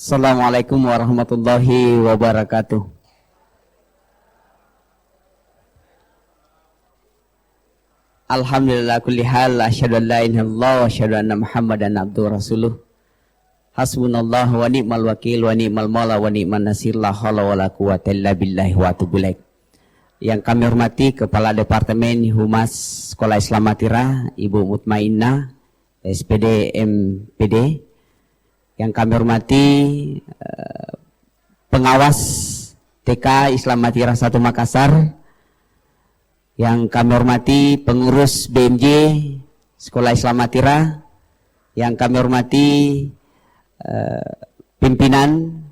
Assalamualaikum warahmatullahi wabarakatuh. Alhamdulillah kulli hal, asyhadu an la ilaha illallah wa asyhadu anna Muhammadan abduhu rasuluh. Hasbunallahu wa ni'mal wakil wa ni'mal maula wa ni'man nasir, la haula wala quwwata illa billahi wa atubu ilaik. Yang kami hormati Kepala Departemen Humas Sekolah Islam Atira, Ibu Mutmainnah, SPD MPD. Yang kami hormati pengawas TK Islam Atira 1 Makassar. Yang kami hormati pengurus BMJ Sekolah Islam Atira. Yang kami hormati pimpinan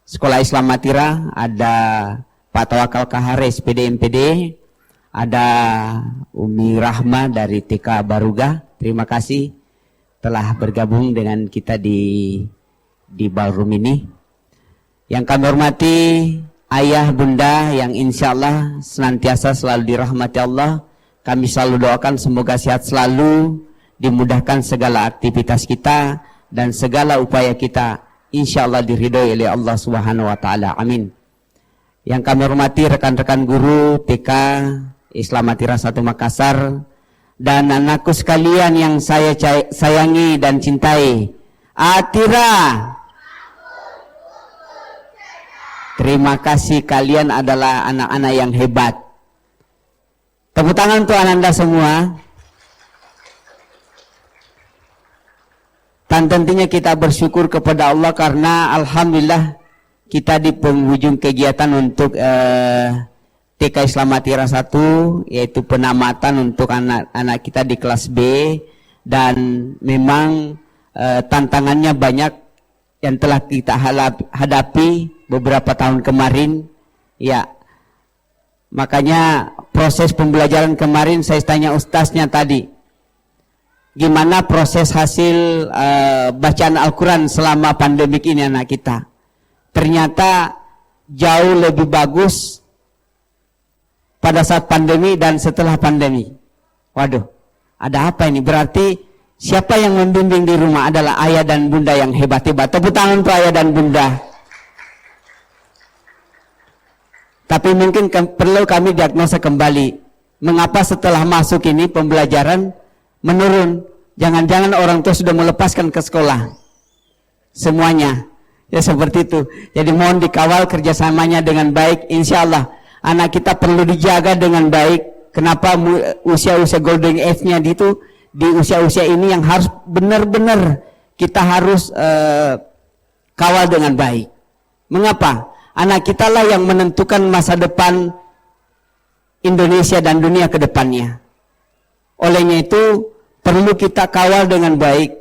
Sekolah Islam Atira, ada Pak Tawakal Kahar SPD MPD, ada Umi Rahma dari TK Baruga. Terima kasih telah bergabung dengan kita di ballroom ini. Yang kami hormati ayah bunda yang insya Allah senantiasa selalu dirahmati Allah. Kami selalu doakan semoga sehat selalu, dimudahkan segala aktivitas kita dan segala upaya kita insya Allah diridhoi oleh Allah Subhanahu wa Ta'ala. Amin. Yang kami hormati rekan-rekan guru TK Islam Atira 1 Makassar dan anakku sekalian yang saya sayangi dan cintai. Atira, terima kasih, kalian adalah anak-anak yang hebat. Tepuk tangan untuk Anda semua. Dan tentunya kita bersyukur kepada Allah karena alhamdulillah kita di penghujung kegiatan untuk TK Islam Atira 1, yaitu penamatan untuk anak-anak kita di kelas B, dan memang tantangannya banyak yang telah kita hadapi beberapa tahun kemarin. Ya, makanya proses pembelajaran kemarin saya tanya ustaznya tadi, gimana proses hasil bacaan Al-Quran selama pandemik ini anak kita. Ternyata jauh lebih bagus pada saat pandemi dan setelah pandemi. Waduh, ada apa ini? Berarti siapa yang membimbing di rumah adalah ayah dan bunda yang hebat-hebat. Tepuk tangan untuk ayah dan bunda. Tapi mungkin perlu kami diagnosa kembali, mengapa setelah masuk ini pembelajaran menurun. Jangan-jangan orang tua sudah melepaskan ke sekolah semuanya. Ya seperti itu. Jadi mohon dikawal kerjasamanya dengan baik. Insya Allah anak kita perlu dijaga dengan baik. Kenapa usia-usia golden age-nya itu di usia-usia ini yang harus benar-benar kita harus kawal dengan baik. Mengapa? Anak kita lah yang menentukan masa depan Indonesia dan dunia ke depannya. Olehnya itu perlu kita kawal dengan baik.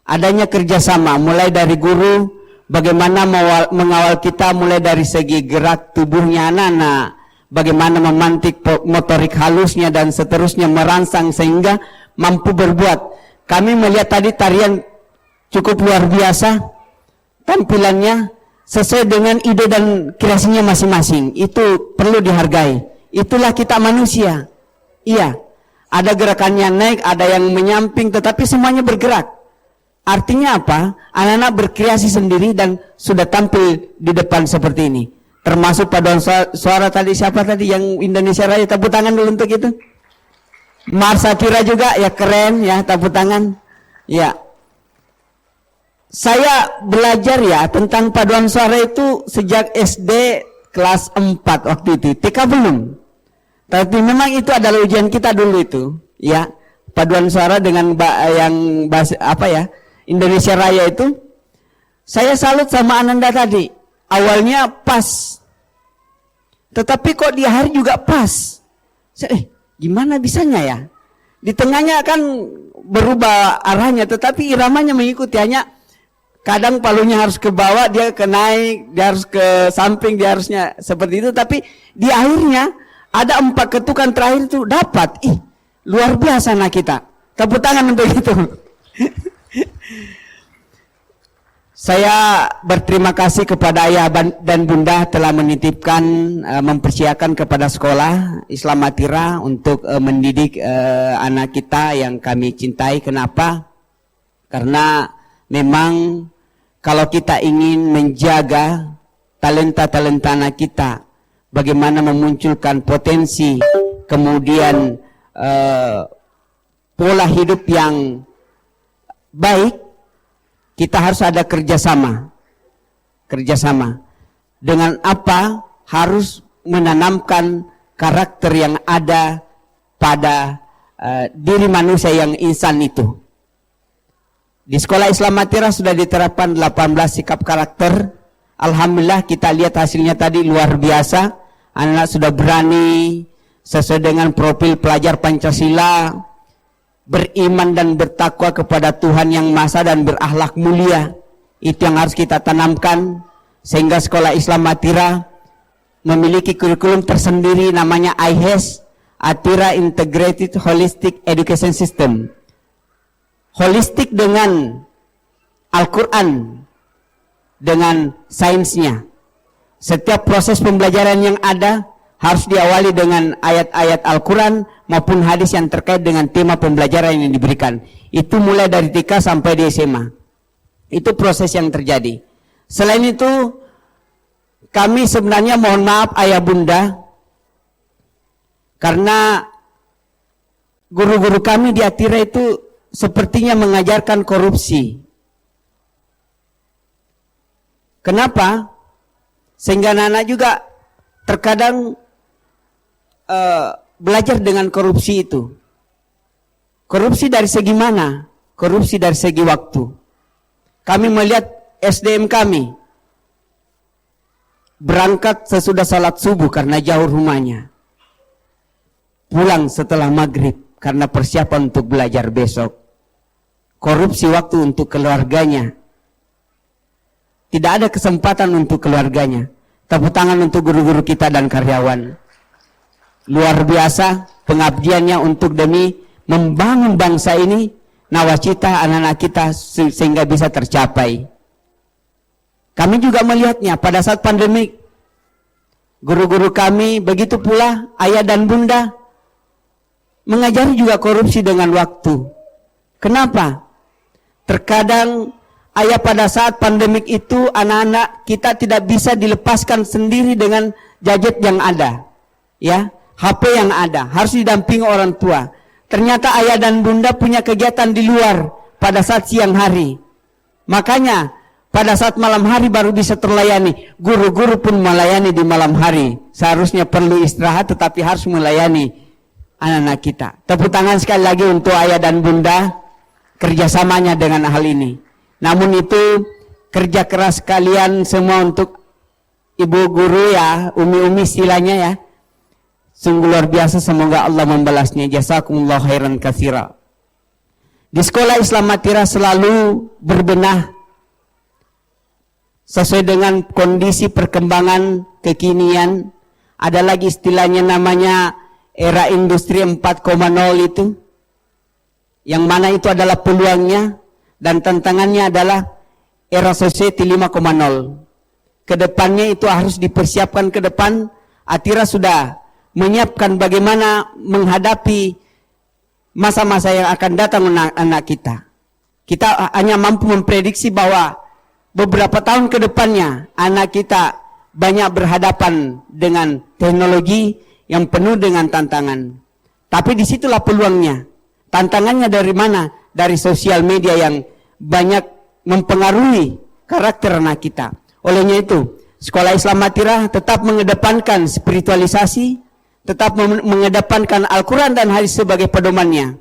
Adanya kerjasama mulai dari guru, bagaimana mengawal kita mulai dari segi gerak tubuhnya anak-anak, bagaimana memantik motorik halusnya dan seterusnya, merangsang sehingga mampu berbuat. Kami melihat tadi tarian cukup luar biasa, tampilannya sesuai dengan ide dan kreasinya masing-masing. Itu perlu dihargai. Itulah kita manusia. Iya, ada gerakannya naik, ada yang menyamping, tetapi semuanya bergerak. Artinya apa? Anak-anak berkreasi sendiri dan sudah tampil di depan seperti ini. Termasuk paduan suara tadi, siapa tadi yang Indonesia Raya? Tepuk tangan dulu untuk itu. Marsatira juga ya, keren ya, tepuk tangan. Ya. Saya belajar ya tentang paduan suara itu sejak SD kelas 4 waktu itu. TK belum. Tapi memang itu adalah ujian kita dulu itu, ya. Paduan suara dengan yang bahasa apa ya? Indonesia Raya itu. Saya salut sama Ananda tadi. Awalnya pas. Tetapi kok di hari juga pas. Gimana bisanya ya? Di tengahnya kan berubah arahnya, tetapi iramanya mengikuti. Hanya kadang palunya harus ke bawah, dia ke naik, dia harus ke samping, dia harusnya seperti itu. Tapi di akhirnya ada 4 ketukan terakhir itu dapat. Luar biasa anak kita. Tepuk tangan untuk itu. Saya berterima kasih kepada ayah dan bunda telah menitipkan, mempersiapkan kepada sekolah Islam Atira untuk mendidik anak kita yang kami cintai. Kenapa? Karena memang kalau kita ingin menjaga talenta-talenta anak kita, bagaimana memunculkan potensi, kemudian pola hidup yang baik, kita harus ada kerjasama. Dengan apa? Harus menanamkan karakter yang ada pada diri manusia yang insan itu. Di sekolah Islam Atira sudah diterapkan 18 sikap karakter. Alhamdulillah kita lihat hasilnya tadi luar biasa. Anak-anak sudah berani sesuai dengan profil pelajar Pancasila, beriman dan bertakwa kepada Tuhan Yang Maha Esa dan berakhlak mulia. Itu yang harus kita tanamkan, sehingga sekolah Islam Atira memiliki kurikulum tersendiri namanya IHES, Atira Integrated Holistic Education System. Holistik dengan Al-Quran, dengan sainsnya. Setiap proses pembelajaran yang ada harus diawali dengan ayat-ayat Al-Quran maupun hadis yang terkait dengan tema pembelajaran yang diberikan. Itu mulai dari TK sampai di SMA. Itu proses yang terjadi. Selain itu, kami sebenarnya mohon maaf ayah bunda, karena guru-guru kami di Atira itu sepertinya mengajarkan korupsi. Kenapa? Sehingga anak-anak juga terkadang belajar dengan korupsi itu. Korupsi dari segi mana? Korupsi dari segi waktu. Kami melihat SDM kami berangkat sesudah salat subuh karena jauh rumahnya, pulang setelah maghrib karena persiapan untuk belajar besok. Korupsi waktu untuk keluarganya. Tidak ada kesempatan untuk keluarganya. Tepuk tangan untuk guru-guru kita dan karyawan. Luar biasa pengabdiannya untuk demi membangun bangsa ini, nawacita anak-anak kita sehingga bisa tercapai. Kami juga melihatnya pada saat pandemik. Guru-guru kami, begitu pula ayah dan bunda, mengajari juga korupsi dengan waktu. Kenapa? Terkadang ayah pada saat pandemik itu anak-anak kita tidak bisa dilepaskan sendiri dengan gadget yang ada, ya, HP yang ada, harus didampingi orang tua. Ternyata ayah dan bunda punya kegiatan di luar pada saat siang hari. Makanya pada saat malam hari baru bisa terlayani. Guru-guru pun melayani di malam hari. Seharusnya perlu istirahat tetapi harus melayani anak-anak kita. Tepuk tangan sekali lagi untuk ayah dan bunda kerjasamanya dengan hal ini. Namun itu kerja keras kalian semua untuk ibu guru ya, umi-umi istilahnya ya. Sungguh luar biasa, semoga Allah membalasnya. Jazakumullah khairan katsira. Di sekolah Islam Atira selalu berbenah sesuai dengan kondisi perkembangan kekinian. Ada lagi istilahnya namanya era industri 4.0 itu, yang mana itu adalah peluangnya dan tantangannya adalah era society 5.0. Kedepannya itu harus dipersiapkan ke depan. Atira sudah menyiapkan bagaimana menghadapi masa-masa yang akan datang anak kita. Kita hanya mampu memprediksi bahwa beberapa tahun ke depannya anak kita banyak berhadapan dengan teknologi yang penuh dengan tantangan. Tapi disitulah peluangnya. Tantangannya dari mana? Dari sosial media yang banyak mempengaruhi karakter anak kita. Olehnya itu, Sekolah Islam Atira tetap mengedepankan spiritualisasi, tetap mengedepankan Al-Quran dan hadis sebagai pedomannya.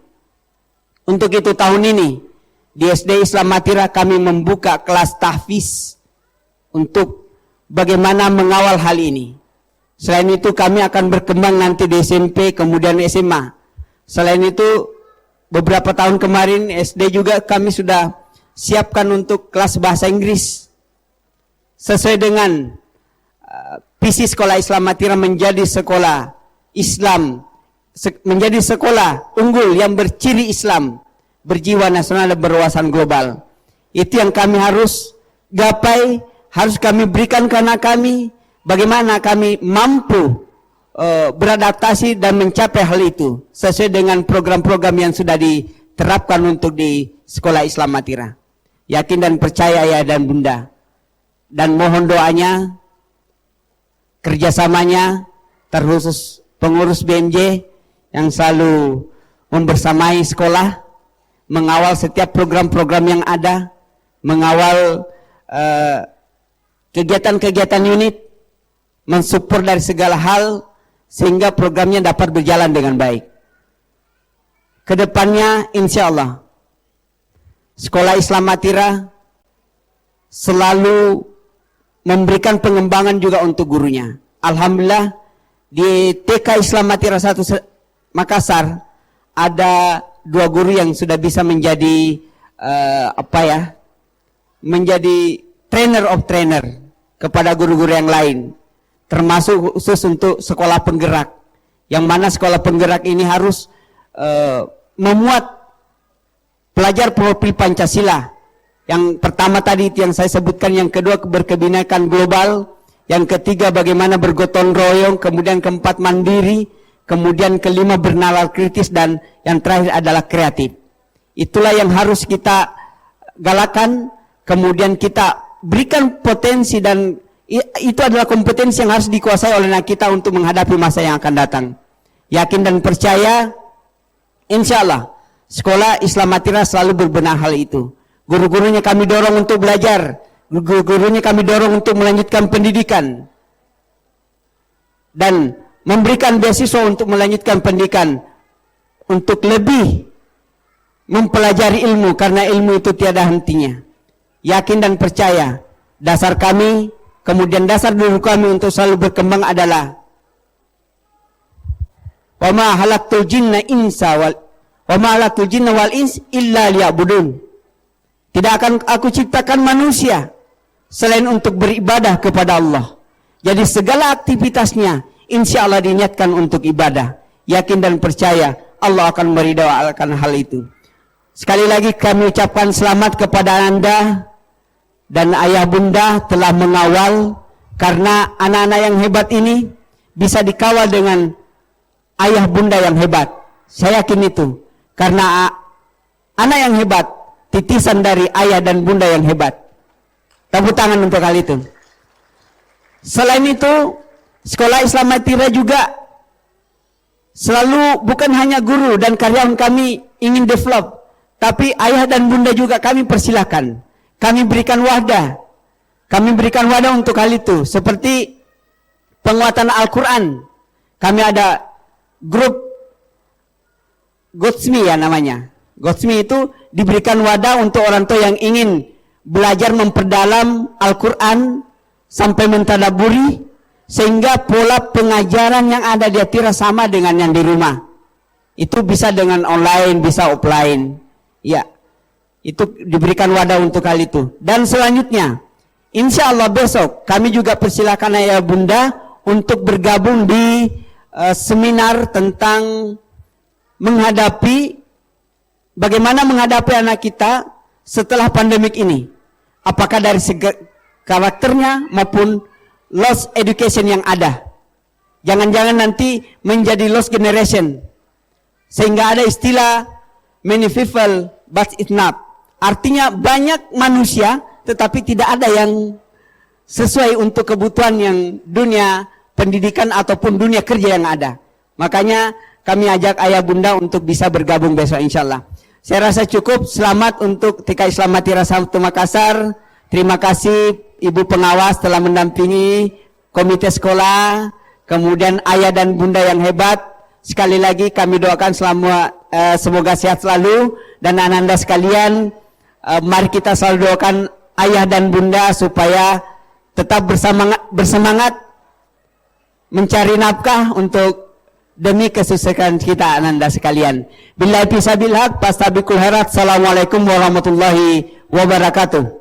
Untuk itu tahun ini di SD Islam Atira kami membuka kelas tahfiz untuk bagaimana mengawal hal ini. Selain itu kami akan berkembang nanti di SMP kemudian SMA. Selain itu beberapa tahun kemarin SD juga kami sudah siapkan untuk kelas bahasa Inggris sesuai dengan visi Sekolah Islam Atira menjadi sekolah Islam, menjadi sekolah unggul yang berciri Islam, berjiwa nasional dan berwawasan global. Itu yang kami harus gapai, harus kami berikan ke anak kami. Bagaimana kami mampu beradaptasi dan mencapai hal itu sesuai dengan program-program yang sudah diterapkan untuk di Sekolah Islam Atira. Yakin dan percaya ayah dan bunda. Dan mohon doanya, kerjasamanya, terkhusus pengurus BMJ yang selalu membersamai sekolah, mengawal setiap program-program yang ada, mengawal kegiatan-kegiatan unit, mensupport dari segala hal, sehingga programnya dapat berjalan dengan baik. Kedepannya insya Allah Sekolah Islam Atira selalu memberikan pengembangan juga untuk gurunya. Alhamdulillah di TK Islam Atira 1 Makassar ada 2 guru yang sudah bisa menjadi menjadi trainer of trainer kepada guru-guru yang lain, termasuk khusus untuk sekolah penggerak, yang mana sekolah penggerak ini harus memuat pelajar profil Pancasila. Yang pertama tadi itu yang saya sebutkan, yang kedua berkebinekaan global, yang ketiga bagaimana bergotong royong, kemudian keempat mandiri, kemudian kelima bernalar kritis, dan yang terakhir adalah kreatif. Itulah yang harus kita galakan, kemudian kita berikan potensi, dan itu adalah kompetensi yang harus dikuasai oleh anak kita untuk menghadapi masa yang akan datang. Yakin dan percaya, insya Allah Sekolah Islam Atira selalu berbenah hal itu. Guru-gurunya kami dorong untuk belajar, guru-gurunya kami dorong untuk melanjutkan pendidikan, dan memberikan beasiswa untuk melanjutkan pendidikan, untuk lebih mempelajari ilmu, karena ilmu itu tiada hentinya. Yakin dan percaya, dasar kami, kemudian dasar dulu kami untuk selalu berkembang adalah wa ma halaqtul jinna wal ins illa liya'budun. Tidak akan aku ciptakan manusia selain untuk beribadah kepada Allah. Jadi segala aktivitasnya insya Allah diniatkan untuk ibadah. Yakin dan percaya Allah akan meridhokan hal itu. Sekali lagi kami ucapkan selamat kepada Anda dan ayah bunda telah mengawal, karena anak-anak yang hebat ini bisa dikawal dengan ayah bunda yang hebat. Saya yakin itu, karena anak yang hebat titisan dari ayah dan bunda yang hebat. Tepuk tangan untuk hal itu. Selain itu, Sekolah Islam Atira juga selalu bukan hanya guru dan karyawan kami ingin develop, tapi ayah dan bunda juga kami persilahkan. Kami berikan wadah. Kami berikan wadah untuk hal itu, seperti penguatan Al-Quran. Kami ada grup Gotsmi ya namanya. Gotsmi itu diberikan wadah untuk orang tua yang ingin belajar memperdalam Al-Quran sampai mentadaburi, sehingga pola pengajaran yang ada di Atira sama dengan yang di rumah. Itu bisa dengan online, bisa offline. Ya, itu diberikan wadah untuk hal itu. Dan selanjutnya, insya Allah besok kami juga persilakan ayah bunda untuk bergabung di seminar tentang bagaimana menghadapi anak kita setelah pandemik ini. Apakah dari segi karakternya maupun lost education yang ada. Jangan-jangan nanti menjadi lost generation. Sehingga ada istilah many people but it's not. Artinya banyak manusia tetapi tidak ada yang sesuai untuk kebutuhan yang dunia pendidikan ataupun dunia kerja yang ada. Makanya kami ajak ayah bunda untuk bisa bergabung besok insya Allah. Saya rasa cukup. Selamat untuk TK Islam Atira 1 Makassar. Terima kasih ibu pengawas telah mendampingi komite sekolah, kemudian ayah dan bunda yang hebat. Sekali lagi kami doakan semoga sehat selalu, dan anak-anak sekalian, mari kita selalu doakan ayah dan bunda supaya tetap bersemangat mencari nafkah untuk demi kesuksesan kita ananda sekalian. Billahi fisabil haq fastabiqul khairat. Assalamualaikum warahmatullahi wabarakatuh.